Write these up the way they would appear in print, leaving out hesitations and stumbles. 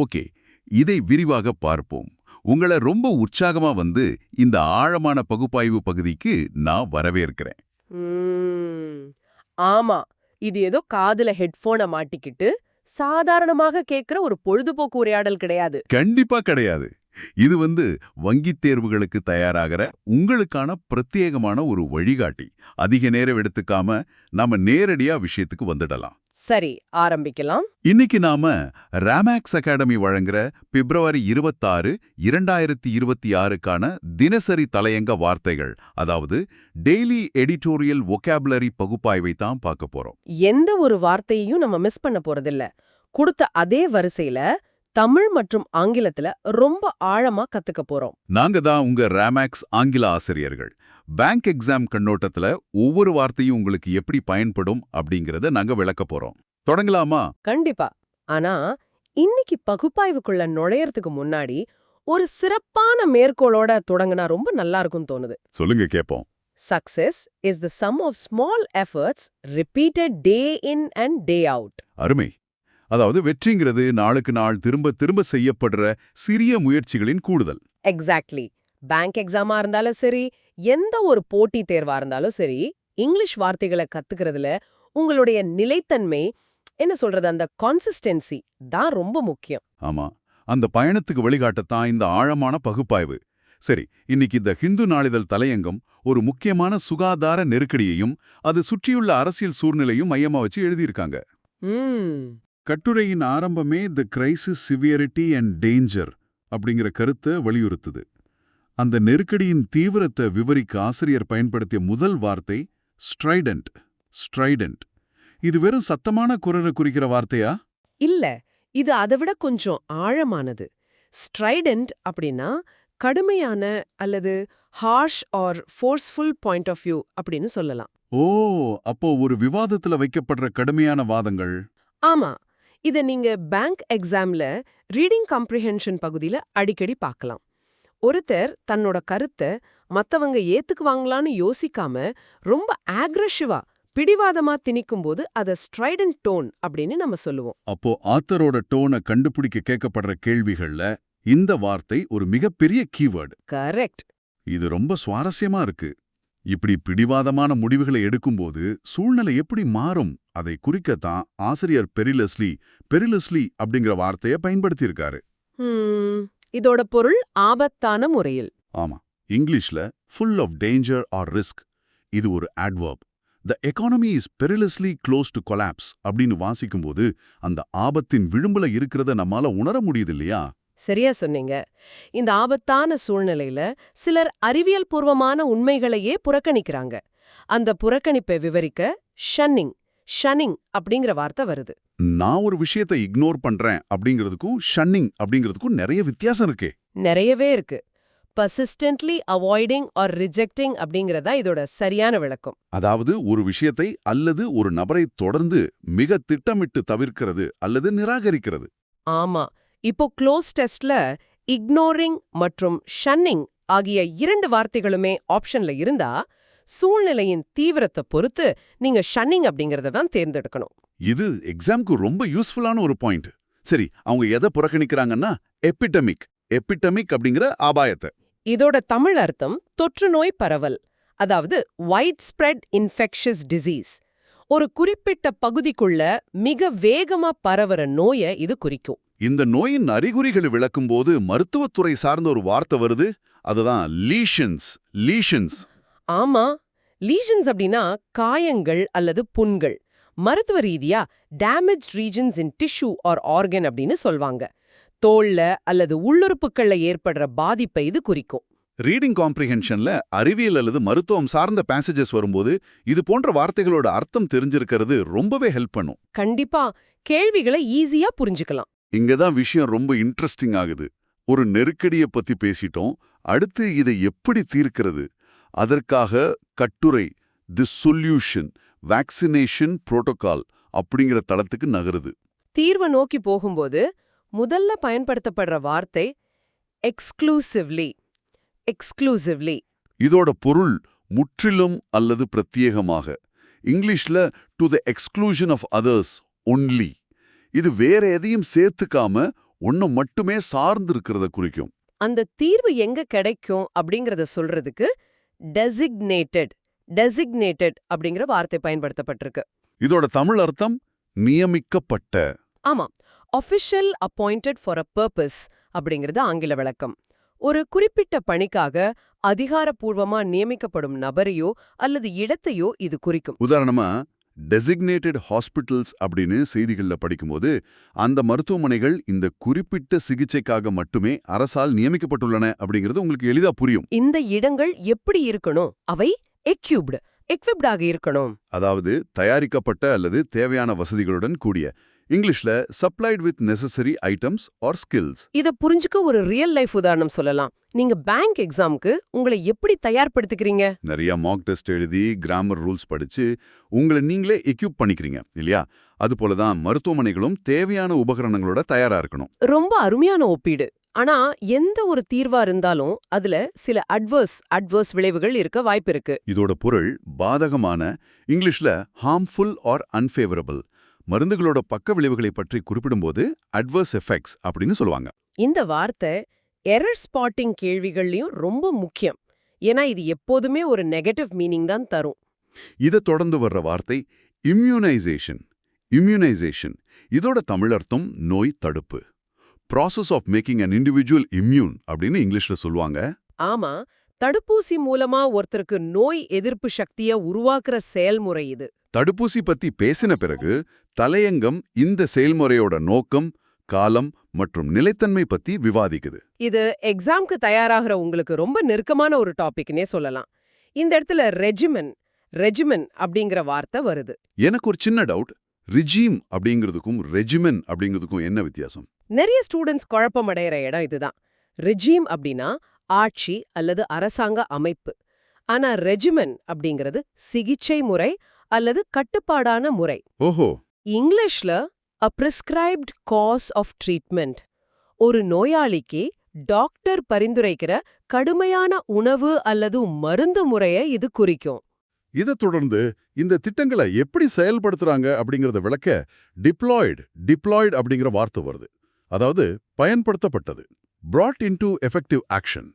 Okay, இதை விரிவாக பார்ப்போம். உங்கள ரொம்ப உற்சாகமா வந்து இந்த ஆழமான பகுப்பாய்வு பகுதிக்கு நான் வரவேற்கிறேன். ம், ஆமா. இது ஏதோ காதுல ஹெட்போனை மாட்டிக்கிட்டு சாதாரணமாக கேட்கிற ஒரு பொழுதுபோக்கு உரையாடல் கிடையாது. கண்டிப்பா கிடையாது. இது வந்து வங்கித் தேர்வுகளுக்கு தயாராகிற உங்களுக்கான பிரத்யேகமான ஒரு வழிகாட்டி. அதிக நேரம் எடுத்துக்காம நாம நேரடியா விஷயத்துக்கு வந்துடலாம். சரி, ஆரம்பிக்கலாம். இன்னைக்கு நாம ராமேக்ஸ் அகாடமி வழங்குற பிப்ரவரி 26, 2026க்கான தினசரி தலையங்க வார்த்தைகள், அதாவது டெய்லி எடிட்டோரியல் வொக்காபுலரி பகுப்பாய்வை தான் பார்க்க போறோம். எந்த ஒரு வார்த்தையையும் நம்ம மிஸ் பண்ண போறதில்ல. கொடுத்த அதே வரிசையில தமிழ் மற்றும் ஆங்கிலத்துல ரொம்ப ஆழமா கத்துக்க போறோம். நாங்க தான் உங்க ராமேக்ஸ் ஆங்கில ஆசிரியர்கள். பேங்க் எக்ஸாம் கண்ணோட்டத்துல ஒவ்வொரு வார்த்தையும் உங்களுக்கு எப்படி பயன்படும் அப்படிங்கறத நாங்க விளக்க போறோம். தொடங்கலாமா? கண்டிப்பா. ஆனா இன்னைக்கு பகுப்பாய்வுக்குள்ள நுழையறதுக்கு முன்னாடி ஒரு சிறப்பான மேற்கோளோட தொடங்கினா ரொம்ப நல்லா இருக்கும்னு தோணுது. சொல்லுங்க கேப்போம். Success is the sum of small efforts repeated day in and day out. அருமை. அதாவது வெற்றிங்கிறது நாளுக்கு நாள் திரும்ப திரும்ப செய்யப்படுற சிறிய முயற்சிகளின் கூடுதல். எக்ஸாக்ட்லி. பேங்க் எக்ஸாமா இருந்தாலும் சரி, எந்த ஒரு போட்டி தேர்வா இருந்தாலும் சரி, இங்கிலீஷ் வார்த்தைகளை கத்துக்கிறதுல உங்களுடைய நிலைத்தன்மை, என்ன சொல்றது, அந்த கான்சிஸ்டன்சி தான் ரொம்ப முக்கியம். ஆமா, அந்த பயணத்துக்கு வழிகாட்டத்தான் இந்த ஆழமான பகுப்பாய்வு. சரி, இன்னைக்கு இந்த ஹிந்து நாளிதழ் தலையங்கம் ஒரு முக்கியமான சுகாதார நெருக்கடியையும் அது சுற்றியுள்ள அரசியல் சூழ்நிலையும் மையமா வச்சு எழுதியிருக்காங்க. ம் கட்டுரையின் ஆரம்பமே தி கிரைசிஸ் சிவியரிட்டி அண்ட் டேஞ்சர் அப்படிங்கிற கருத்தை வலியுறுத்துது. அந்த நெருக்கடியின் தீவிரத்தை விவரிக்க ஆசிரியர் பயன்படுத்திய முதல் வார்த்தை ஸ்ட்ரைடன்ட். ஸ்ட்ரைடன்ட். இது வெறும் சத்தமான குரலை குறிக்கிற வார்த்தையா? இல்ல, இது அதை விட கொஞ்சம் ஆழமானது. ஸ்ட்ரைடன்ட் அப்படின்னா கடுமையான அல்லது harsh or forceful point of view அப்படின்னு சொல்லலாம். ஓ, அப்போ ஒரு விவாதத்துல வைக்கப்படுற கடுமையான வாதங்கள். ஆமா, இத நீங்க பேங்க் எக்ஸாம்ல ரீடிங் காம்ப்ரிஹென்ஷன் பகுதியில அடிக்கடி பார்க்கலாம். ஒருத்தர் தன்னோட கருத்தை மத்தவங்க ஏத்துக்குவாங்களான்னு யோசிக்காம ரொம்ப ஆக்ரெசிவா பிடிவாதமா திணிக்கும்போது அத ஸ்ட்ரைடன்ட் டோன் அப்படின்னு நம்ம சொல்லுவோம். அப்போ ஆத்தரோட டோனை கண்டுபிடிக்க கேட்கப்படுற கேள்விகள்ல இந்த வார்த்தை ஒரு மிகப்பெரிய கீவேர்டு. கரெக்ட். இது ரொம்ப சுவாரஸ்யமா இருக்கு. இப்படி பிடிவாதமான முடிவுகளை எடுக்கும்போது சூழ்நிலை எப்படி மாறும் அதை குறிக்கத்தான் ஆசிரியர் பெரிலஸ்லி அப்படிங்கிற வார்த்தையை பயன்படுத்தியிருக்காரு. இதோட பொருள் ஆபத்தான முறையில். ஆமா, இங்கிலீஷ்ல full of danger or risk. இது ஒரு adverb. The economy is perilously close to collapse அப்படின்னு வாசிக்கும்போது அந்த ஆபத்தின் விளிம்புல இருக்கிறத நம்மால உணர முடியுது இல்லையா? சரியா சொன்னீங்க. இந்த ஆபத்தான சூழ்நிலையில சிலர் அறிவியல் பூர்வமான உண்மைகளையே புறக்கணிக்கிறாங்க. அந்த புறக்கணிப்பை விவரிக்க ஷன்னிங் அப்படிங்கிற வார்த்தை வருது. நான் ஒரு விஷயத்தை இக்னோர் பண்றேன் அப்படிங்கிறதுக்கும் ஷன்னிங் அப்படிங்கிறதுக்கும் நிறைய வித்தியாசம் இருக்கே. நிறையவே இருக்கு. பர்சிஸ்டன்ட்லி அவாய்டிங் ஆர் ரிஜெக்டிங் அப்படிங்கறதா இதோட சரியான விளக்கம். அதாவது ஒரு விஷயத்தை அல்லது ஒரு நபரை தொடர்ந்து மிக திட்டமிட்டு தவிர்க்கிறது அல்லது நிராகரிக்கிறது. ஆமா, இப்போ க்ளோஸ் டெஸ்ட்ல இக்னோரிங் மற்றும் ஷன்னிங் ஆகிய 2 வார்த்தைகளுமே ஆப்ஷன்ல இருந்தா சூழ்நிலையின் தீவிரத்தை பொறுத்து நீங்க ஷன்னிங் அப்படிங்கறத தான் தேர்ந்தெடுக்கணும். இது எக்ஸாம்க்கு ரொம்ப யூஸ்ஃபுல்லான ஒரு பாயிண்ட். சரி, அவங்க எதை புறக்கணிக்கிறாங்கன்னா எபிடமிக் அப்படிங்கிற ஆபாயத்தை. இதோட தமிழ் அர்த்தம் தொற்று நோய் பரவல், அதாவது வைட் ஸ்ப்ரெட் இன்ஃபெக்ஷஸ் டிசீஸ். ஒரு குறிப்பிட்ட பகுதிக்குள்ள மிக வேகமா பரவற நோயை இது குறிக்கும். இந்த நோயின் அறிகுறிகளை விளக்கும்போது மருத்துவத்துறை சார்ந்த ஒரு வார்த்தை வருது. அதுதான் லீஷன்ஸ். ஆமா, லீஷன்ஸ் அப்படின்னா காயங்கள் அல்லது புண்கள். மருத்துவ ரீதியா டேமேஜ் ரீஜன்ஸ் இன் டிஷ்யூ ஆர் ஆர்கன் அப்படின்னு சொல்வாங்க. தோல்ல அல்லது உள்ளுறுப்புகள்ல ஏற்படுற பாதிப்பை இது குறிக்கும். ரீடிங் காம்ப்ரிஹென்ஷன்ல அறிவியல் அல்லது மருத்துவம் சார்ந்த பேசேஜஸ் வரும்போது இது போன்ற வார்த்தைகளோட அர்த்தம் தெரிஞ்சிருக்கிறது ரொம்பவே ஹெல்ப் பண்ணும். கண்டிப்பா, கேள்விகளை ஈஸியா புரிஞ்சுக்கலாம். இங்கதான் விஷயம் ரொம்ப இன்ட்ரெஸ்டிங் ஆகுது. ஒரு நெருக்கடியை பத்தி பேசிட்டோம். அடுத்து இதை எப்படி தீர்க்கிறது? அதற்காக கட்டுரை தி சொல்யூஷன் வேக்சினேஷன் புரோட்டோகால் அப்படிங்கிற தளத்துக்கு நகருது. தீர்வை நோக்கி போகும்போது முதல்ல பயன்படுத்தப்படுற வார்த்தை எக்ஸ்க்ளூசிவ்லி. இதோட பொருள் முற்றிலும் அல்லது பிரத்யேகமாக. இங்கிலீஷ்ல to the exclusion of others only. இது வேற எதையும் சேர்த்துக்காம ஒண்ணு மட்டுமே சார்ந்து இருக்கிறத குறிக்கும். அந்த தீர்வு எங்க கிடைக்கும் அப்படிங்கறத சொல்றதுக்கு டெசிக்னேட்டட் டெசிக்னேட்டட் அப்படிங்கிற வார்த்தை பயன்படுத்தப்பட்டிருக்கு. இதோட தமிழ் அர்த்தம் நியமிக்கப்பட்ட. ஆமா, official appointed for a purpose அப்படிங்கிறது ஆங்கில விளக்கம். ஒரு குறிப்பிட்ட பணிக்காக அதிகாரப்பூர்வமா நியமிக்கப்படும் நபரையோ அல்லது இடத்தையோ இது குறிக்கும். உதாரணமா டெசிக்னேட்டட் ஹாஸ்பிட்டல்ஸ் அப்படின்னு செய்திகள்ல படிக்கும்போது அந்த மருத்துவமனைகள் இந்த குறிப்பிட்ட சிகிச்சைக்காக மட்டுமே அரசால் நியமிக்கப்பட்டுள்ளன அப்படிங்கிறது உங்களுக்கு எளிதா புரியும். இந்த இடங்கள் எப்படி இருக்கணும்? அவை எக்விப்டாக இருக்கணும். அதாவது தயாரிக்கப்பட்ட அல்லது தேவையான வசதிகளுடன் கூடிய. இங்கிலீஷ்ல supplied with necessary items or skills. இத புரிஞ்சுக்க ஒரு ரியல் லைஃப் உதாரணம் சொல்லலாம். நீங்க பேங்க் எக்ஸாம்க்கு உங்களை எப்படி தயார்படுத்திக்கிறீங்க? நிறைய மாக் டெஸ்ட் எழுதி கிராமர் ரூல்ஸ் படிச்சு உங்களை நீங்களே எக்யூப் பண்ணிக்கிறீங்க இல்லையா? அதுபோலதான் மருத்துவமனைகளும் தேவையான உபகரணங்களோட தயாரா இருக்கணும். ரொம்ப அருமையான ஒப்பீடு. ஆனா எந்த ஒரு தீர்வா இருந்தாலும் அதுல சில அட்வர்ஸ் விளைவுகள் இருக்க வாய்ப்பு இருக்கு. இதோட பொருள் பாதகமான, இங்கிலீஷ்ல ஹார்ம்ஃபுல் ஆர் அன்ஃபேவரபிள். மருந்துகளோட பக்க விளைவுகளை பற்றி குறிப்பிடும்போது அட்வர்ஸ் எஃபெக்ட்ஸ் அப்படின்னு சொல்லுவாங்க. இந்த வார்த்தை எரர் ஸ்பாட்டிங் கேள்விகள்லயும் ரொம்ப முக்கியம். ஏன்னா இது எப்போதுமே ஒரு நெகட்டிவ் மீனிங் தான் தரும். இதை தொடர்ந்து வர்ற வார்த்தை இம்யூனைசேஷன். இம்யூனைசேஷன் இதோட தமிழர்த்தம் நோய் தடுப்பு. Process of making an individual immune அப்படின்னு இங்கிலீஷ்ல சொல்லுவாங்க. ஆமா, தடுப்பூசி மூலமா ஒருத்தருக்கு நோய் எதிர்ப்பு சக்தியை உருவாக்குற செயல்முறை இது. தடுப்பூசி பத்தி பேசின பிறகு தலையங்கம் இந்த செயல்முறையோட நோக்கம், காலம் மற்றும் நிலைத்தன்மை பத்தி விவாதிக்குது. இது எக்ஸாம்க்கு தயாராகிற உங்களுக்கு ரொம்ப நெருக்கமான ஒரு டாபிக்னே சொல்லலாம். இந்த இடத்துல ரெஜிமென் அப்படிங்கிற வார்த்தை வருது. எனக்கு ஒரு சின்ன டவுட். ரிஜீம் அப்படிங்கிறதுக்கும் ரெஜிமென் அப்படிங்கிறதுக்கும் என்ன வித்தியாசம்? நிறைய ஸ்டூடெண்ட்ஸ் குழப்பமடைகிற இடம் இதுதான். ரிஜீம் அப்படின்னா ஆட்சி அல்லது அரசாங்க அமைப்பு. ஆனா ரெஜிமென் அப்படிங்கிறது சிகிச்சை முறை அல்லது கட்டுப்பாடான முறை. ஓஹோ. இங்கிலீஷ்ல a prescribed course of treatment. ஒரு நோயாளிக்கு டாக்டர் பரிந்துரைக்கிற கடுமையான உணவு அல்லது மருந்து முறையை இது குறிக்கும். இதை தொடர்ந்து இந்த திட்டங்களை எப்படி செயல்படுத்துறாங்க அப்படிங்கறத விளக்க டிப்ளாய்டு அப்படிங்கிற வார்த்தை வருது. அதாவது பயன்படுத்தப்பட்டது. brought into effective action.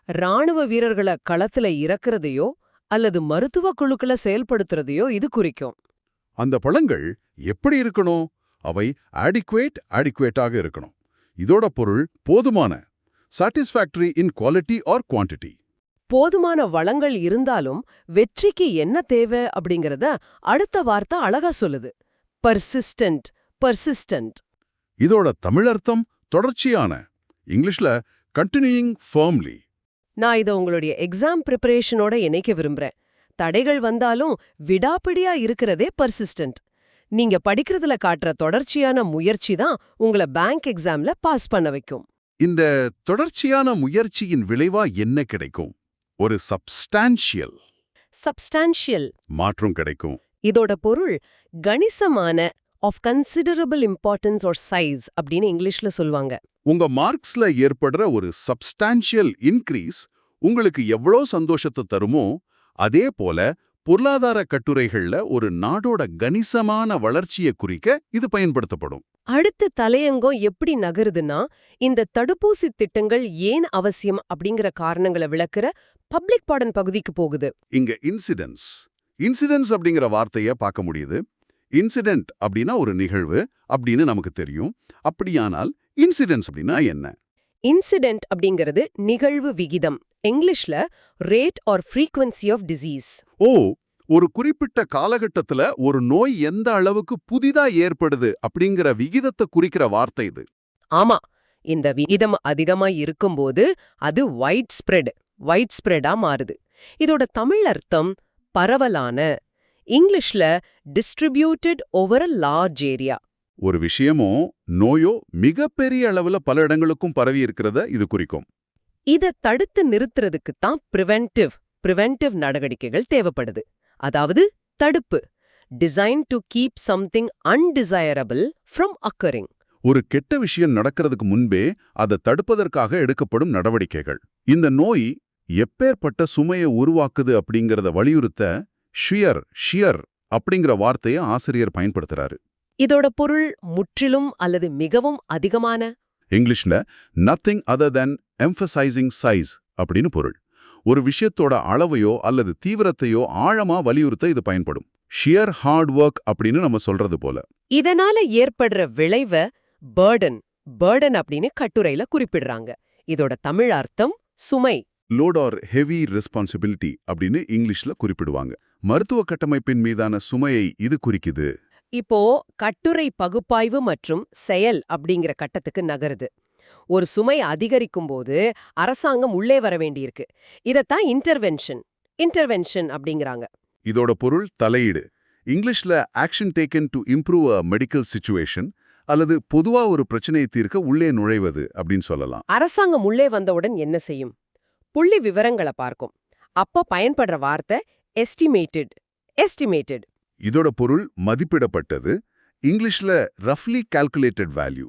ராணுவ வீரர்களை களத்துல இறக்குறதையோ அல்லது மருத்துவ குழுக்களை செயல்படுத்துறதையோ இது குறிக்கும். அந்த பழங்கள் எப்படி இருக்கணும்? அவை adequateஆக இருக்கணும். இதோட பொருள் போதுமான, satisfactory in quality or quantity. போதுமான வளங்கள் இருந்தாலும் வெற்றிக்கு என்ன தேவை அப்படிங்கறத அடுத்த வார்த்தை அழகா சொல்லுது. பர்சிஸ்டன்ட். இதோட தமிழர்த்தம் தொடர்ச்சியான. இங்கிலீஷ்ல continuing firmly. நான் இதை உங்களுடைய எக்ஸாம் ப்ரிப்பரேஷனோட இணைக்க விரும்புறேன். தடைகள் வந்தாலும் விடாப்பிடியா இருக்கிறதே பர்சிஸ்டன்ட். நீங்க படிக்கிறதுல காட்டுற தொடர்ச்சியான முயற்சி தான் உங்களை பேங்க் எக்ஸாம்ல பாஸ் பண்ண வைக்கும். இந்த தொடர்ச்சியான முயற்சியின் விளைவா என்ன கிடைக்கும்? ஒரு சப்ஸ்டான்ஷியல் மாற்றம் கிடைக்கும். இதோட பொருள் கணிசமான, of considerable importance or size அப்படின்னு இங்கிலீஷ்ல சொல்லுவாங்க. உங்க மார்க்ஸ்ல ஏற்படுற ஒரு சப்ஸ்டான்ஷியல் இன்க்ரீஸ் உங்களுக்கு எவ்வளோ சந்தோஷத்தை தருமோ அதே போல பொருளாதார கட்டுரைகள்ல ஒரு நாடோட கணிசமான வளர்ச்சியை குறிக்க இது பயன்படுத்தப்படும். அடுத்த தலையங்கம் எப்படி நகருதுன்னா, இந்த தடுப்பூசி திட்டங்கள் ஏன் அவசியம் அப்படிங்கிற காரணங்களை விளக்குற பப்ளிக் பாடன் பகுதிக்கு போகுது. இங்க இன்சிடென்ட்ஸ் அப்படிங்கிற வார்த்தைய பார்க்க முடியுது. இன்சிடென்ட் அப்படின்னா ஒரு நிகழ்வு அப்படின்னு நமக்கு தெரியும். அப்படியானால் இன்சிடென்ட்ஸ் அப்படின்னா என்ன? இன்சிடென்ட் அப்படிங்கிறது நிகழ்வு விகிதம். இங்கிலீஷ்ல rate or frequency of disease. ஒரு குறிப்பிட்ட காலகட்டத்துல ஒரு நோய் எந்த அளவுக்கு புதிதா ஏற்படுது அப்படிங்கிற விகிதத்தை குறிக்கிற வார்த்தை இது. ஆமா, இந்த விகிதம் அதிகமா இருக்கும்போது அது வைட் ஸ்ப்ரெடா மாறுது. இதோட தமிழ் அர்த்தம் பரவலான. இங்கிலீஷ்ல distributed over a large area. ஒரு விஷயமோ நோயோ மிகப்பெரிய அளவுல பல இடங்களுக்கும் பரவி இருக்கிறத இது குறிக்கும். இத தடுத்து நிறுத்துறதுக்கு தான் பிரிவென்டிவ் நடவடிக்கைகள் தேவைப்படுது. அதாவது தடுப்பு. Design to keep something undesirable from occurring. ஒரு கெட்ட விஷயம் நடக்கிறதுக்கு முன்பே அதை தடுப்பதற்காக எடுக்கப்படும் நடவடிக்கைகள். இந்த நோய் எப்பேற்பட்ட சுமையை உருவாக்குது அப்படிங்கறத வலியுறுத்த ஷியர் அப்படிங்கிற வார்த்தையை ஆசிரியர் பயன்படுத்துறாரு. இதோட பொருள் முற்றிலும் அல்லது மிகவும் அதிகமான. இங்கிலீஷ்ல நத்திங் அதர் தென் எம்பசைசிங் சைஸ் அப்படின்னு பொருள். ஒரு விஷயத்தோட அளவையோ அல்லது தீவிரத்தையோ ஆழமா வலியுறுத்த இது பயன்படும். ஷியர் ஹார்ட் ஒர்க் அப்படின்னு நம்ம சொல்றது போல. இதனால ஏற்படுற விளைவ பேர்டன் அப்படின்னு கட்டுரையில குறிப்பிடுறாங்க. இதோட தமிழ் அர்த்தம் சுமை. லோட் ஆர் ஹெவி ரெஸ்பான்சிபிலிட்டி அப்படின்னு இங்கிலீஷ்ல குறிப்பிடுவாங்க. மருத்துவ கட்டமைப்பின் மீதான சுமையை இது குறிக்குது. இப்போ கட்டுரை பகுப்பாய்வு மற்றும் செயல் அப்படிங்கிற கட்டத்துக்கு நகருது. ஒரு சுமை அதிகரிக்கும் போது அரசாங்கம் உள்ளே வர வேண்டியிருக்கு. இதத்தான் இன்டர்வென்ஷன் அப்படிங்கிறாங்க. இதோட பொருள் தலையீடு. இங்கிலீஷ்ல action taken to improve a medical situation அல்லது பொதுவா ஒரு பிரச்சனையை தீர்க்க உள்ளே நுழைவது அப்படின்னு சொல்லலாம். அரசாங்கம் உள்ளே வந்தவுடன் என்ன செய்யும்? புள்ளி விவரங்களை பார்க்கும். அப்ப பயன்படுற வார்த்தை எஸ்டிமேட்டட். இதோட பொருள் மதிப்பிடப்பட்டது. இங்கிலீஷ்ல ரஃப்லி கால்குலேட்டட் வேல்யூ.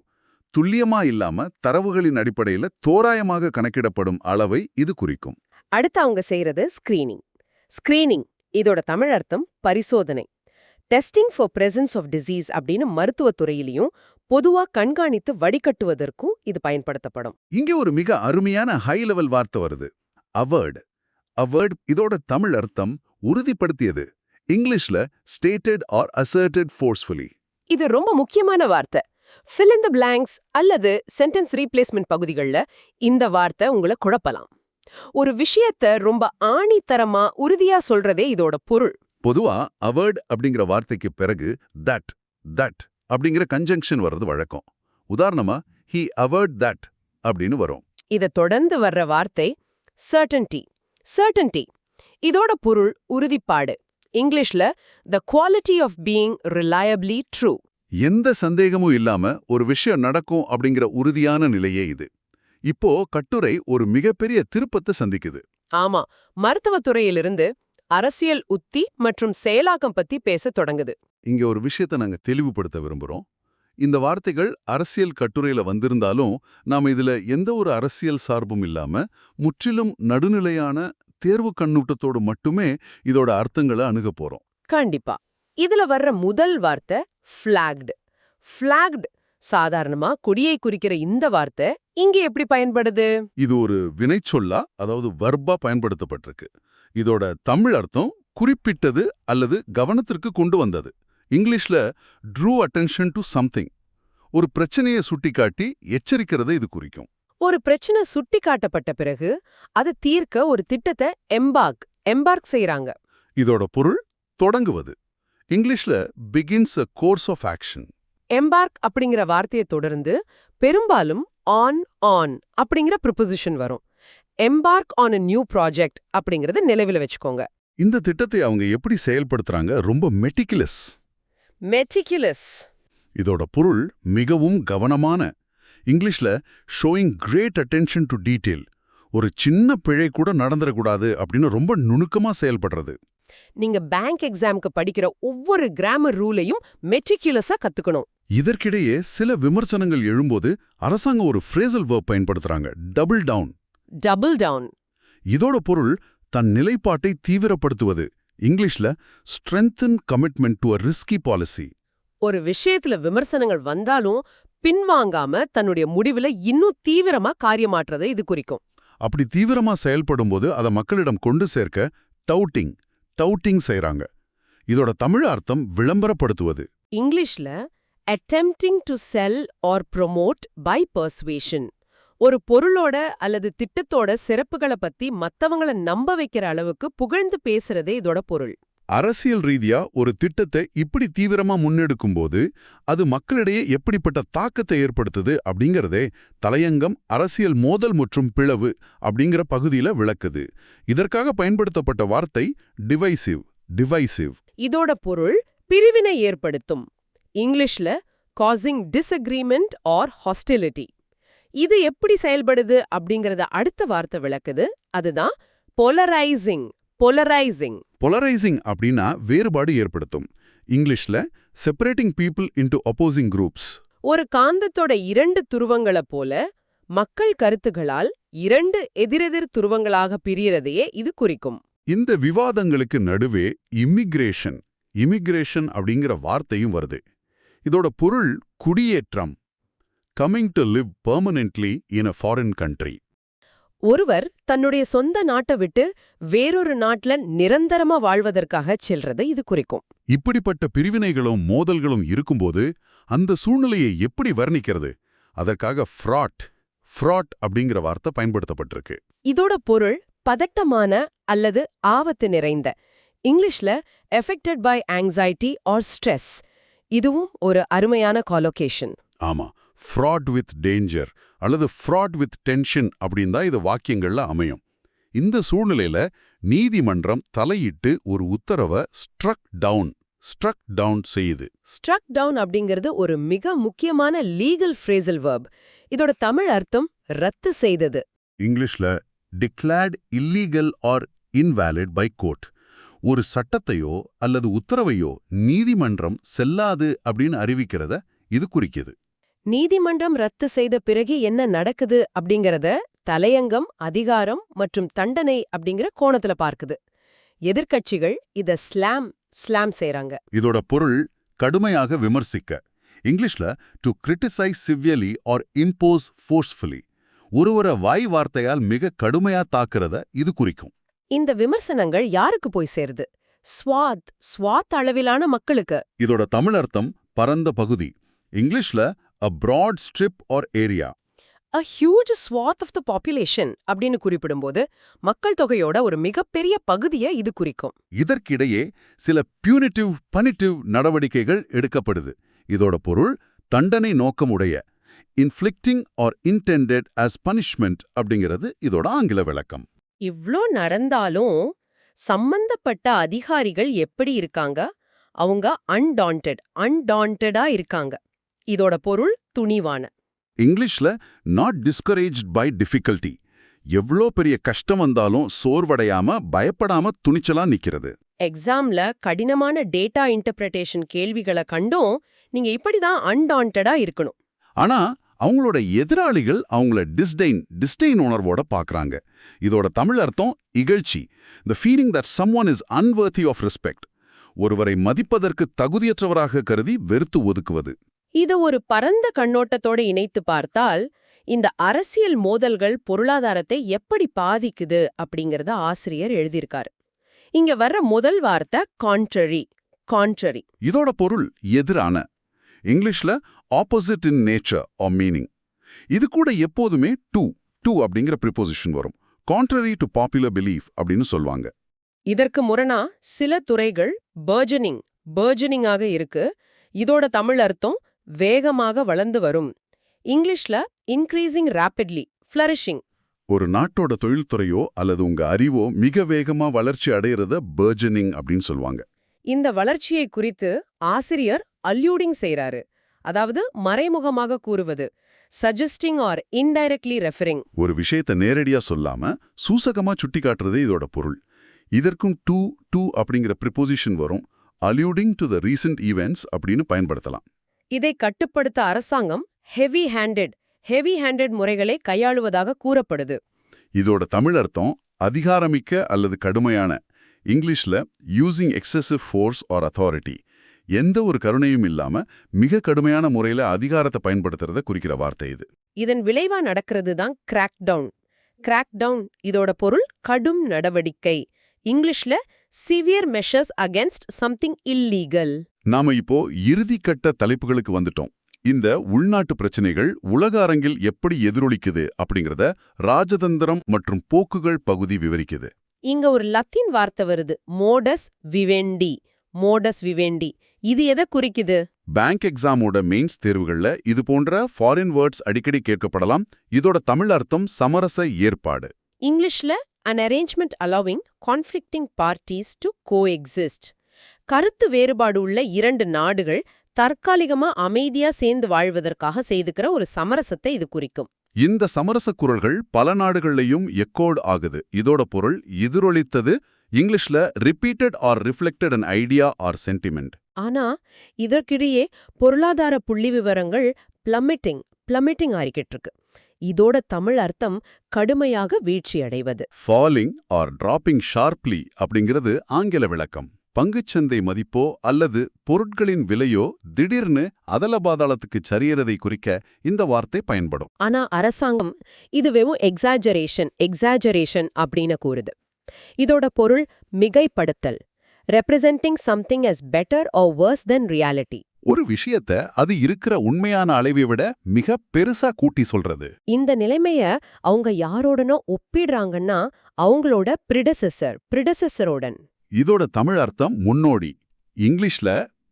துல்லியமா இல்லாம தரவுகளின் அடிப்படையில தோராயமாக கணக்கிடப்படும் அளவை இது குறிக்கும். அடுத்து அவங்க செய்யறது ஸ்கிரீனிங். இதோட தமிழ் அர்த்தம் பரிசோதனை. Testing for presence of disease அப்படின்னு மருத்துவத்துறையிலையும் பொதுவா கண்காணித்து வடிகட்டுவதற்கும் இது பயன்படுத்தப்படும். இங்கே ஒரு மிக அருமையான ஹை லெவல் வார்த்தை வருது. அவர்ட். இதோட தமிழ் அர்த்தம் உறுதிப்படுத்தியது. இங்கிலீஷ்ல ஸ்டேட்டட் ஆர் அசர்டட் ஃபோர்ஸ்ஃபுல்லி. இது ரொம்ப முக்கியமான வார்த்தை. fill in the blanks அல்லது சென்டென்ஸ் ரீப்ளேஸ்மெண்ட் பகுதிகள்ல இந்த வார்த்தை உங்களை குழப்பலாம். ஒரு விஷயத்தை ரொம்ப ஆணித்தரமா உறுதியா சொல்றதே இதோட பொருள். பொதுவா அவர்ட் அப்படிங்கிற வார்த்தைக்கு பிறகு தட் அப்படிங்கிற கன்ஜங்ஷன் வர்றது வழக்கம். உதாரணமா he averred that அப்படின்னு வரும். இத தொடர்ந்து வர்ற வார்த்தை certainty. இதோட பொருள் உறுதிப்பாடு. இங்கிலீஷ்ல the quality of being reliably true. எந்த சந்தேகமும் இல்லாம ஒரு விஷயம் நடக்கும் அப்படிங்கிற உறுதியான நிலையே இது. இப்போ கட்டுரை ஒரு மிகப்பெரிய திருப்பத்தை சந்திக்குது. ஆமா, மருத்துவத்துறையிலிருந்து அரசியல் உத்தி மற்றும் செயலாக்கம் பத்தி பேச தொடங்குது. இங்க ஒரு விஷயத்தை நாங்க தெளிவுபடுத்த விரும்புறோம். இந்த வார்த்தைகள் அரசியல் கட்டுரையில வந்திருந்தாலும் நாம இதுல எந்த ஒரு அரசியல் சார்பும் இல்லாம முற்றிலும் நடுநிலையான தேர்வு கண்ணூட்டத்தோடு மட்டுமே இதோட அர்த்தங்களை அணுக போறோம். கண்டிப்பா. இதுல வர்ற முதல் வார்த்தை ஃபிளாக்ட். சாதாரணமா கொடியை குறிக்கிற இந்த வார்த்தை இங்க எப்படி பயன்படுது? இது ஒரு வினைச்சொல்லா, அதாவது வர்பா பயன்படுத்தப்பட்டிருக்கு. இதோட தமிழ் அர்த்தம் குறிப்பிட்டது அல்லது கவனத்திற்கு கொண்டு வந்தது. இங்கிலீஷ்ல ட்ரூ அட்டென்ஷன் டு சம்திங். ஒரு பிரச்சனையை சுட்டிக்காட்டி எச்சரிக்கிறதை இது குறிக்கும். ஒரு பிரச்சனை சுட்டி காட்டப்பட்ட பிறகு அதை தீர்க்க ஒரு திட்டத்தை எம்பார்க் செய்யறாங்க. இதோட பொருள் தொடங்குவது. இங்கிலீஷ்ல begins a course of action. Embark அப்படிங்கிற வார்த்தையை தொடர்ந்து பெரும்பாலும் ஆன் அப்படிங்கிற ப்ரிபோசிஷன் வரும். Embark on a new project அப்படிங்கறத நினைவில் வச்சுக்கோங்க. இந்த திட்டத்தை அவங்க எப்படி செயல்படுத்துறாங்க? ரொம்ப மெட்டிகுலஸ். இதோட பொருள் மிகவும் கவனமான. இங்கிலீஷ்ல showing great attention to detail. ஒரு சின்ன பிழை கூட நடந்துடக்கூடாது அப்படின்னு ரொம்ப நுணுக்கமா செயல்படுறது. நீங்க பேங்க் எக்ஸாம்க்கு படிக்கிற ஒவ்வொரு கிராமர் ரூலையும் மெட்டிகுலஸா கத்துக்கணும். இதற்கிடையே சில விமர்சனங்கள் எழும்போது அரசாங்கம் ஒரு ஃப்ரேசல் வெர்ப் பயன்படுத்துறாங்க, டபுள் டவுன். இதோட பொருள் தன் நிலைப்பாட்டை தீவிரப்படுத்துவது. இங்கிலீஷ்ல strengthen commitment to a risky policy. ஒரு விஷயத்துல விமர்சனங்கள் வந்தாலும் பின்வாங்காம தன்னுடைய முடிவுல இன்னும் தீவிரமா காரியமாற்றதை இது குறிக்கும். அப்படி தீவிரமா செயல்படும்போது அதை மக்களிடம் கொண்டு சேர்க்க டவுட்டிங் செய்றாங்க. இதோட தமிழ் அர்த்தம் விளம்பரப்படுத்துவது. இங்கிலீஷ்ல attempting to sell or promote by persuasion. ஒரு பொருளோட அல்லது திட்டத்தோட சிறப்புகளை பத்தி மத்தவங்கள நம்ப வைக்கிற அளவுக்கு புகழ்ந்து பேசுறதே இதோட பொருள். அரசியல் ரீதியா ஒரு திட்டத்தை இப்படி தீவிரமா முன்னெடுக்கும்போது அது மக்களிடையே எப்படிப்பட்ட தாக்கத்தை ஏற்படுத்துது அப்படிங்கறதே தலையங்கம் அரசியல் மோதல் மற்றும் பிளவு அப்படிங்கிற பகுதியில விளக்குது. இதற்காக பயன்படுத்தப்பட்ட வார்த்தை டிவைசிவ். இதோட பொருள் பிரிவினை ஏற்படுத்தும். இங்கிலீஷ்ல causing disagreement or hostility. இது எப்படி செயல்படுது அப்படிங்கறத அடுத்த வார்த்தை விளக்குது. அதுதான் Polarizing அப்படின்னா வேறுபாடு ஏற்படுத்தும். இங்கிலீஷ்ல separating people into opposing groups. ஒரு காந்தத்தோட இரண்டு துருவங்களை போல மக்கள் கருத்துகளால் இரண்டு எதிரெதிர் துருவங்களாக பிரியறதையே இது குறிக்கும். இந்த விவாதங்களுக்கு நடுவே இமிகிரேஷன் அப்படிங்கிற வார்த்தையும் வருது. இதோட பொருள் குடியேற்றம். Coming to live permanently in a foreign country. ஒருவர் தன்னுடைய சொந்த நாட்டை விட்டு வேறொரு நாட்டுல நிரந்தரமா வாழ்வதற்காக செல்றதை இது குறிக்கும். இப்படிப்பட்ட பிரிவினைகளும் மோதல்களும் இருக்கும்போது அந்த சூழ்நிலையை எப்படி வர்ணிக்கிறது? அதற்காக ஃப்ராட் அப்படிங்கிற வார்த்தை பயன்படுத்தப்பட்டிருக்கு. இதோட பொருள் பதட்டமான அல்லது ஆபத்து நிறைந்த. இங்கிலீஷ்ல affected by anxiety or stress. இதுவும் ஒரு அருமையான காலோகேஷன். ஆமா, ஃப்ராட் வித் டேஞ்சர் அல்லது ஃப்ராட் வித் டென்ஷன் அப்படின்னு தான் இது வாக்கியங்கள்ல அமையும். இந்த சூழ்நிலையில நீதிமன்றம் தலையிட்டு ஒரு உத்தரவை ஸ்ட்ரக் டவுன் செய்யுது. ஸ்ட்ரக் டவுன் அப்படிங்கிறது ஒரு மிக முக்கியமான லீகல் ஃப்ரேசல் வெர்ப். இதோட தமிழ் அர்த்தம் ரத்து செய்தது. இங்கிலீஷ்ல declared illegal or invalid by court. ஒரு சட்டத்தையோ அல்லது உத்தரவையோ நீதிமன்றம் செல்லாது அப்படின்னு அறிவிக்கிறத இது குறிக்குது. நீதிமன்றம் ரத்து செய்த பிறகு என்ன நடக்குது அப்படிங்கறத தலையங்கம், அதிகாரம் மற்றும் தண்டனை அப்படிங்கிற கோணத்துல பார்க்குது. எதிர்க்கட்சிகள் இத ஸ்லாம் செய்றாங்க. இதோட பொருள் கடுமையாக விமர்சிக்க. இங்கிலீஷ்ல to criticise severely or impose forcefully. ஒருவரை வாய் வார்த்தையால் மிக கடுமையா தாக்குறத இது குறிக்கும். இந்த விமர்சனங்கள் யாருக்கு போய் சேருது? ஸ்வாத் அளவிலான மக்களுக்கு. இதோட தமிழ் அர்த்தம் பரந்த பகுதி. இங்கிலீஷ்ல a broad strip or area. A huge swath of the population அப்படின்னு குறிப்பிடும்போது மக்கள் தொகையோட ஒரு மிகப்பெரிய பகுதியை இது குறிக்கும். இதற்கிடையே சில பனிட்டிவ் நடவடிக்கைகள் எடுக்கப்படுது. இதோட பொருள் தண்டனை நோக்கமுடைய. inflicting or intended as punishment அப்படிங்கிறது இதோட ஆங்கில விளக்கம். இவ்ளோ நடந்தாலும் சம்பந்தப்பட்ட அதிகாரிகள் எப்படி இருக்காங்க? அவங்க அன்டாண்டடா இருக்காங்க. இதோட பொருள் துணிவான. இங்கிலீஷ்ல நாட் டிஸ்கரேஜ்ட் பை டிஃபிகல்ட்டி. எவ்வளோ பெரிய கஷ்டம் வந்தாலும் சோர்வடையாம பயப்படாம துணிச்சலா நிக்கிறது. எக்ஸாம்ல கடினமான டேட்டா இன்டர்பிரேஷன் கேள்விகளை கண்டும் நீங்க இப்படிதான் அன்டாண்டடா இருக்கணும். ஆனா அவங்களோட எதிராளிகள் அவங்கள டிஸ்டெயின் உணர்வோட பார்க்கறாங்க. இதோட தமிழ் அர்த்தம் இகழ்ச்சி. the feeling that someone is unworthy of respect. ஒருவரை மதிப்பதற்கு தகுதியற்றவராக கருதி வெறுத்து ஒதுக்குவது. இது ஒரு பரந்த கண்ணோட்டத்தோட இணைத்து பார்த்தால் இந்த அரசியல் மோதல்கள் பொருளாதாரத்தை எப்படி பாதிக்குது அப்படிங்கறத ஆசிரியர் எழுதியிருக்காரு. இங்க வர்ற முதல் வார்த்தை கான்ட்ரரி. இதோட பொருள் எதிரான. இங்கிலீஷ்ல opposite in nature or meaning. இது கூட எப்போதுமே டு அப்படிங்கிற ப்ரிபோசிஷன் வரும். கான்ட்ரரி டு பாப்புலர் பிலீஃப் அப்படின்னு சொல்வாங்க. இதற்கு முரணா சில துறைகள் பர்ஜனிங்காக இருக்கு. இதோட தமிழ் அர்த்தம் வேகமாக வளர்ந்து வரும். இங்கிலீஷ்ல இன்க்ரீசிங் ராபிட்லி, ஃப்ளரிஷிங். ஒரு நாட்டோட தொழில்துறையோ அல்லது உங்க அறிவோ மிக வேகமா வளர்ச்சி அடையிறத பர்ஜனிங் அப்படின்னு சொல்லுவாங்க. இந்த வளர்ச்சியை குறித்து ஆசிரியர் அல்யூடிங் செய்றாரு. அதாவது மறைமுகமாக கூறுவது. Suggesting or indirectly referring. ஒரு விஷயத்தை நேரடியா சொல்லாம சூசகமா சுட்டி காட்டுறதே இதோட பொருள். இதற்கும் டு அப்படிங்கிற ப்ரிபோசிஷன் வரும். அல்யூடிங் டு த ரீசன்ட் ஈவெண்ட்ஸ் அப்படின்னு பயன்படுத்தலாம். இதை கட்டுப்படுத்த அரசாங்கம் ஹெவி ஹேண்டட் முறைகளை கையாளுவதாக கூறப்படுது. இதோட தமிழ் அர்த்தம் அதிகாரமிக்க அல்லது கடுமையான. இங்கிலீஷ்ல using excessive fours are authority. எந்த ஒரு கருணையும் இல்லாம மிக கடுமையான முறையில அதிகாரத்தை பயன்படுத்துறத குறிக்கிற வார்த்தை இது. இதன் விளைவா நடக்கிறது தான் கிராக்டவுன். இதோட பொருள் கடும் நடவடிக்கை. இங்கிலீஷ்ல severe measures against something illegal. நாம இப்போ இறுதிக்கட்ட தலைப்புகளுக்கு வந்துட்டோம். இந்த உள்நாட்டு பிரச்சனைகள் உலக அரங்கில் எப்படி எதிரொலிக்குது அப்படிங்கறத ராஜதந்திரம் மற்றும் போக்குகள் பகுதி விவரிக்குது. இங்க ஒரு லத்தீன் வார்த்தை வருது, மோடஸ் விவெண்டி. இது எதை குறிக்குது? பேங்க் எக்ஸாமோட மெயின்ஸ் தேர்வுகள்ல இது போன்ற ஃபாரின் வேர்ட்ஸ் அடிக்கடி கேட்கப்படலாம். இதோட தமிழ் அர்த்தம் சமரச ஏற்பாடு. இங்கிலீஷ்ல an arrangement allowing conflicting parties to coexist. கருத்து வேறுபாடு உள்ள இரண்டு நாடுகள் தற்காலிகமா அமைதியா சேர்ந்து வாழ்வதற்காக செய்துக்கிற ஒரு சமரசத்தை இது குறிக்கும். இந்த சமரச குரல்கள் பல நாடுகள்லையும் எக்கோட் ஆகுது. இதோட பொருள் எதிரொலித்தது. இங்கிலீஷ்ல repeated or reflected an idea or sentiment. ஆனா இதற்கிடையே பொருளாதார புள்ளி விவரங்கள் பிளமிட்டிங் ஆகிக்கிட்டு இருக்கு. இதோட தமிழ் அர்த்தம் கடுமையாக வீழ்ச்சி அடைவது. ஃபாலிங் ஆர் டிராப்பிங் ஷார்ப்லி அப்படிங்கிறது ஆங்கில விளக்கம். பங்குச்சந்தை மதிப்போ அல்லது பொருட்களின் விலையோ திடீர்னு அதலபாதாளத்துக்கு சரியறதை குறிக்க இந்த வார்த்தை பயன்படும். ஆனா அரசாங்கம் இது வெறும் எக்ஸாஜரேஷன் அப்படின்னு கூறுது. இதோட பொருள் மிகைப்படுத்தல், representing something as better or worse than reality. ஒரு விஷயத்த அது இருக்கிற உண்மையான அளவை விட மிக பெருசா கூட்டி சொல்றது. இந்த நிலைமைய அவங்க யாரோடனோ ஒப்பிடுறாங்கன்னா அவங்களோட பிரிடெசஸரோடன். இதோட தமிழ் அர்த்தம் முன்னோடி. இங்கிலீஷ்ல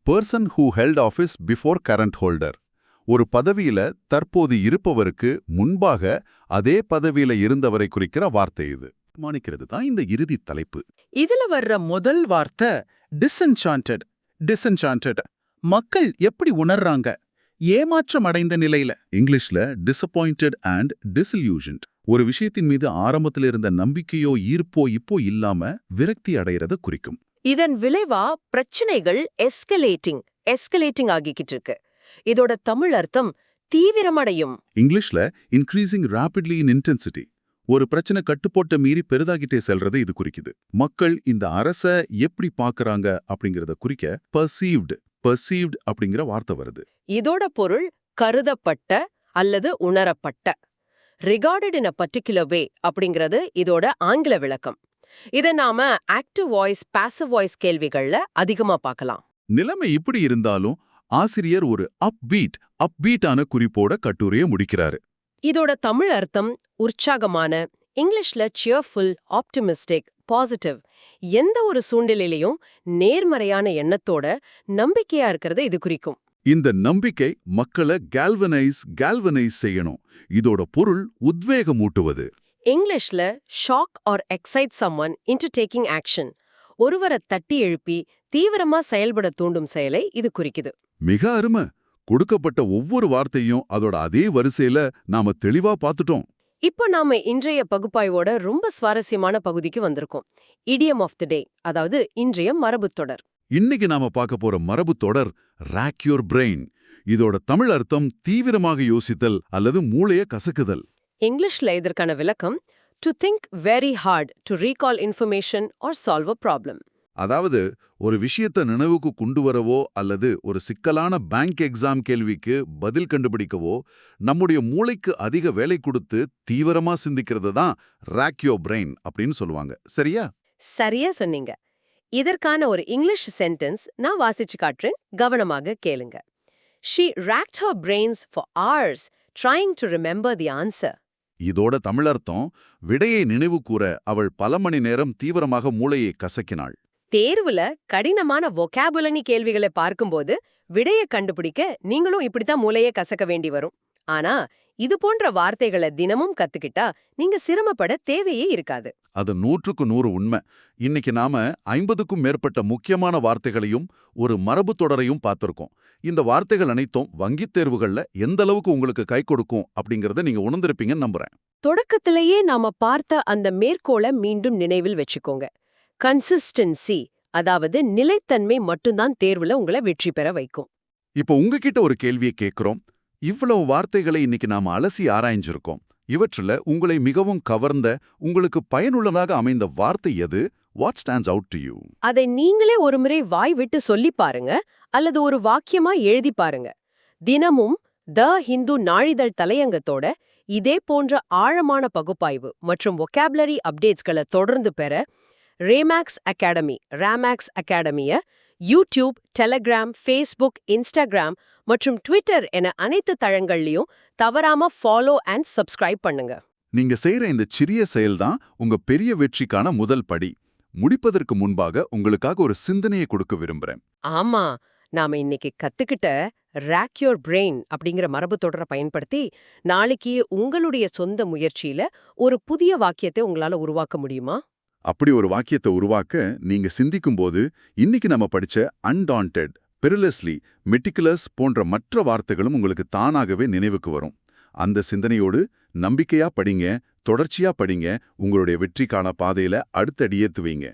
person who held office before current holder. ஒரு பதவியில தற்போது இருப்பவருக்கு முன்பாக அதே பதவியில இருந்தவரை குறிக்கிற வார்த்தை இது. மானிக்கிறது தான் இந்த இறுதி தலைப்பு. இதுல வர்ற முதல் வார்த்தை டிசென்சாண்டட். மக்கள் எப்படி உணர்றாங்க? ஏமாற்றம் அடைந்த நிலையில. இங்கிலீஷ்ல டிசப்பாயிண்டட் அண்ட் டிசில்யூஷன்ட். ஒரு விஷயத்தின் மீது ஆரம்பத்தில் இருந்த நம்பிக்கையோ ஈர்ப்போ இப்போ இல்லாம விரக்தி அடையறத குறிக்கும். இதன் விளைவா பிரச்சனைகள் எஸ்கலேட்டிங் ஆகிக்கிட்டு இருக்கு. இதோட தமிழ் அர்த்தம் தீவிரமடையும். இங்கிலீஷ்ல இன்க்ரீசிங் ராபிட்லி இன் இன்டென்சிட்டி. ஒரு பிரச்சனை கட்டுப்போட்ட மீறி பெரிதாகிட்டே செல்றதை இது குறிக்குது. மக்கள் இந்த அரச எப்படி பாக்குறாங்க அப்படிங்கறத குறிக்க பர்சீவ்ட் அப்படிங்கிற வார்த்தை வருது. இதோட பொருள் கருதப்பட்ட அல்லது உணரப்பட்ட. Rewarded in a particular way அப்படிங்கிறது இதோட ஆங்கில விளக்கம். இதை நாம ஆக்டிவ் வாய்ஸ், பாசிவ் வாய்ஸ் கேள்விகள்ல அதிகமா பார்க்கலாம். நிலைமை இப்படி இருந்தாலும் ஆசிரியர் ஒரு அப்பீட்டான குறிப்போட கட்டுரையை முடிக்கிறாரு. இதோட தமிழ் அர்த்தம் உற்சாகமான, இங்கிலீஷ்ல சியர்ஃபுல், ஆப்டிமிஸ்டிக், பாசிட்டிவ். எந்த ஒரு சூழ்நிலையிலையும் நேர்மறையான எண்ணத்தோட நம்பிக்கையா இருக்கிறத இது குறிக்கும். இந்த நம்பிக்கை மக்களை கால்வனைஸ் செய்யணும். இதோட பொருள் உத்வேகமூட்டுவது. இங்கிலீஷ்ல shock or excite someone into taking action. ஒருவரை தட்டி எழுப்பி தீவிரமா செயல்பட தூண்டும் செயலை இது குறிக்குது. மிக அருமை. கொடுக்கப்பட்ட ஒவ்வொரு வார்த்தையும் அதோட அதே வரிசையில நாம தெளிவா பார்த்துட்டோம். இப்போ நாம இன்றைய பகுப்பாய்வோட ரொம்ப சுவாரஸ்யமான பகுதிக்கு வந்திருக்கோம். இடியம் ஆஃப் தி டே, அதாவது இன்றைய மரபுத் தொடர். இன்னைக்கு நாம பார்க்க போற மரபுத் தொடர் ராக் யோர் பிரெயின். இதோட தமிழ் அர்த்தம் தீவிரமாக யோசித்தல் அல்லது மூளைய கசக்குதல். இங்கிலீஷ்ல இதற்கான விளக்கம் to think very hard to recall information or solve a problem. அதாவது ஒரு விஷயத்தை நினைவுக்கு கொண்டு வரவோ அல்லது ஒரு சிக்கலான பேங்க் எக்ஸாம் கேள்விக்கு பதில் கண்டுபிடிக்கவோ நம்முடைய மூளைக்கு அதிக வேலை கொடுத்து தீவிரமா சிந்திக்கிறது தான் ராக் யோர் பிரெயின் அப்படின்னு சொல்லுவாங்க. சரியா? சரியா சொன்னீங்க. இதற்கான ஒரு இங்கிலீஷ் சென்டென்ஸ் நான் வாசிச்சு காட்டுறேன், கவனமாக கேளுங்க. She racked her brains for hours trying to remember the answer. இதோட தமிழர்த்தம் விடையை நினைவு கூற அவள் பல மணி நேரம் தீவிரமாக மூளையை கசக்கினாள். தேர்வுல கடினமான வொகாபுலரி கேள்விகளை பார்க்கும்போது விடைய கண்டுபிடிக்க நீங்களும் இப்படித்தான் மூளையை கசக்க வேண்டி வரும். ஆனா இது போன்ற வார்த்தைகளை தினமும் கத்துக்கிட்டா நீங்க சிரமப்பட தேவையே இருக்காது. அது 100% உண்மை. இன்னைக்கு நாம 50க்கும் மேற்பட்ட முக்கியமான வார்த்தைகளையும் ஒரு மரபு தொடரையும் பார்த்திருக்கோம். இந்த வார்த்தைகள் அனைத்தும் வங்கித் தேர்வுகள்ல எந்த அளவுக்கு உங்களுக்கு கை கொடுக்கும் அப்படிங்கறத நீங்க உணர்ந்திருப்பீங்கன்னு நம்புறேன். தொடக்கத்திலேயே நாம பார்த்த அந்த மேற்கோளை மீண்டும் நினைவில் வச்சுக்கோங்க. கன்சிஸ்டன்சி, அதாவது நிலைத்தன்மை மட்டும்தான் தேர்வுல உங்களை வெற்றி பெற வைக்கும். இப்போ உங்ககிட்ட ஒரு கேள்வியை கேட்கிறோம். இவ்வளவு வார்த்தைகளை இன்னைக்கு நாம அலசி ஆராய்ஞ்சிருக்கோம். இவற்றுல உங்களை மிகவும் கவர்ந்த, உங்களுக்கு பயனுள்ளதாக அமைந்த வார்த்தை எது? What stands out to you? அதை நீங்களே ஒருமுறை வாய் விட்டு சொல்லி பாருங்க, அல்லது ஒரு வாக்கியமா எழுதி பாருங்க. தினமும் த ஹிந்து நாளிதழ் தலையங்கத்தோட இதே போன்ற ஆழமான பகுப்பாய்வு மற்றும் வொகாபுலரி அப்டேட்ஸ்களை தொடர்ந்து பெற ரேமேக்ஸ் அகாடமிய யூடியூப், டெலகிராம், ஃபேஸ்புக், இன்ஸ்டாகிராம் மற்றும் ட்விட்டர் என அனைத்து தளங்கள்லயும் தவறாம ஃபாலோ அண்ட் சப்ஸ்கிரைப் பண்ணுங்க. நீங்க செய்யற இந்த சிறிய செயல்தான் உங்க பெரிய வெற்றிக்கான முதல் படி. முடிப்பதற்கு முன்பாக உங்களுக்காக ஒரு சிந்தனையை கொடுக்க விரும்புறேன். ஆமா, நாம இன்னைக்கு கத்துக்கிட்ட ராக் யோர் பிரெயின் அப்படிங்கிற மரபு தொடரை பயன்படுத்தி நாளைக்கு உங்களுடைய சொந்த முயற்சியில ஒரு புதிய வாக்கியத்தை உங்களால உருவாக்க முடியுமா? அப்படி ஒரு வாக்கியத்தை உருவாக்க நீங்க சிந்திக்கும் போது இன்னைக்கு நம்ம படிச்ச அன்டாண்டட், பெரிலஸ்லி, மெட்டிகுலஸ் போன்ற மற்ற வார்த்தைகளும் உங்களுக்கு தானாகவே நினைவுக்கு வரும். அந்த சிந்தனையோடு நம்பிக்கையா படிங்க, தொடர்ச்சியா படிங்க, உங்களுடைய வெற்றிக்கான பாதையில அடுத்த அடியேத்து வைங்க.